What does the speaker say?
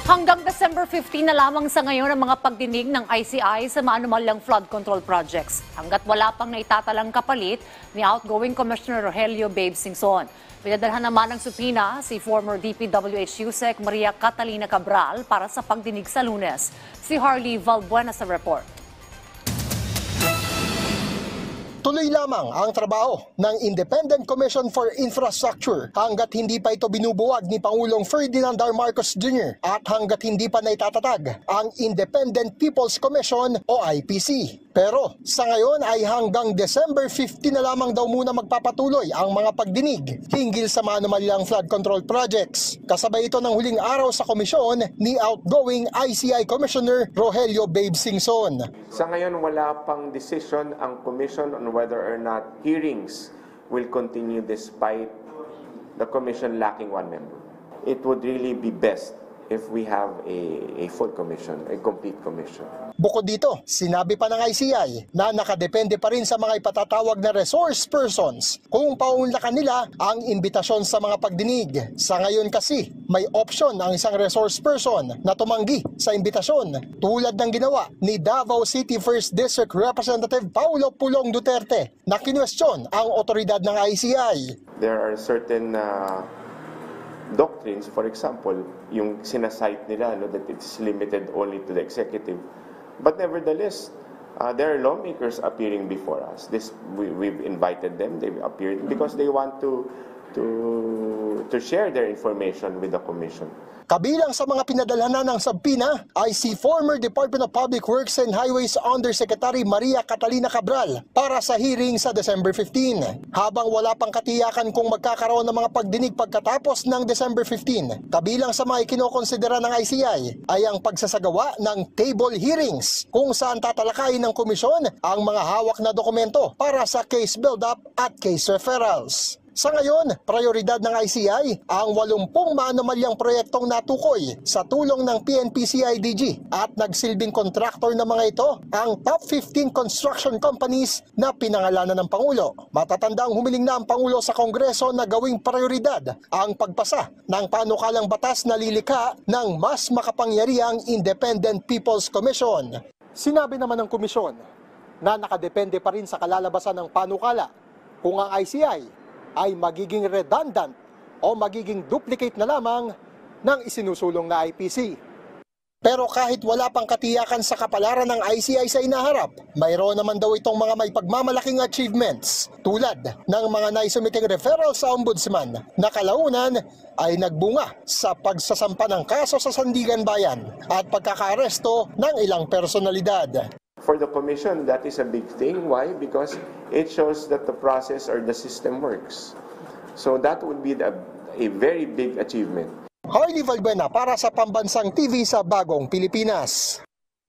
Hanggang December 15 na lamang sa ngayon ang mga pagdinig ng ICI sa maanumalyang flood control projects. Hanggat wala pang naitatalang kapalit ni outgoing Commissioner Rogelio Babe Singson. Pinadalhan naman ng supina si former DPWH USEC Maria Catalina Cabral para sa pagdinig sa Lunes. Si Harley Valbuena sa report. Tuloy lamang ang trabaho ng Independent Commission for Infrastructure hanggat hindi pa ito binubuwag ni Pangulong Ferdinand R. Marcos Jr. at hanggat hindi pa naitatag ang Independent People's Commission o IPC. Pero sa ngayon ay hanggang December 15 na lamang daw muna magpapatuloy ang mga pagdinig hinggil sa maanumalyang flood control projects. Kasabay ito ng huling araw sa komisyon ni outgoing ICI Commissioner Rogelio Babe Singson. Sa ngayon wala pang decision ang commission on whether or not hearings will continue despite the commission lacking one member. It would really be best if we have a full commission, a complete commission. Bukod dito, sinabi pa ng ICI na nakadepende pa rin sa mga ipatatawag na resource persons kung paunlakan nila ang imbitasyon sa mga pagdinig. Sa ngayon kasi, may option ang isang resource person na tumanggi sa imbitasyon tulad ng ginawa ni Davao City 1st District Representative Paulo Pulong Duterte na kinwestiyon ang otoridad ng ICI. There are certain doctrines, for example, yung sinasite nila that it's limited only to the executive. But nevertheless, there are lawmakers appearing before us. We've invited them. They've appeared because they want to share their information with the commission. Kabilang sa mga pinadalhan ng sabpina ay si former Department of Public Works and Highways Undersecretary Maria Catalina Cabral para sa hearing sa December 15. Habang wala pang katiyakan kung magkakaroon ng mga pagdinig pagkatapos ng December 15, kabilang sa mga ikinokonsidera ng ICI ay ang pagsasagawa ng table hearings kung saan tatalakayin ng komisyon ang mga hawak na dokumento para sa case build-up at case referrals. Sa ngayon, prioridad ng ICI ang 80 maanumalyang proyektong natukoy sa tulong ng PNP-CIDG at nagsilbing kontraktor ng mga ito ang top 15 construction companies na pinangalanan ng Pangulo. Matatandang humiling na ang Pangulo sa Kongreso na gawing prioridad ang pagpasa ng panukalang batas na lilikha ng mas makapangyarihang Independent People's Commission. Sinabi naman ng komisyon na nakadepende pa rin sa kalalabasan ng panukala kung ang ICI ay magiging redundant o magiging duplicate na lamang ng isinusulong na IPC. Pero kahit wala pang katiyakan sa kapalaran ng ICI sa inaharap, mayroon naman daw itong mga may pagmamalaking achievements tulad ng mga naisumiting referral sa Ombudsman na kalaunan ay nagbunga sa pagsasampa ng kaso sa Sandigan Bayan at pagkakaaresto ng ilang personalidad. For the commission, that is a big thing. Why? Because it shows that the process or the system works. So that would be a very big achievement. Harley Valbuena para sa Pambansang TV sa Bagong Pilipinas.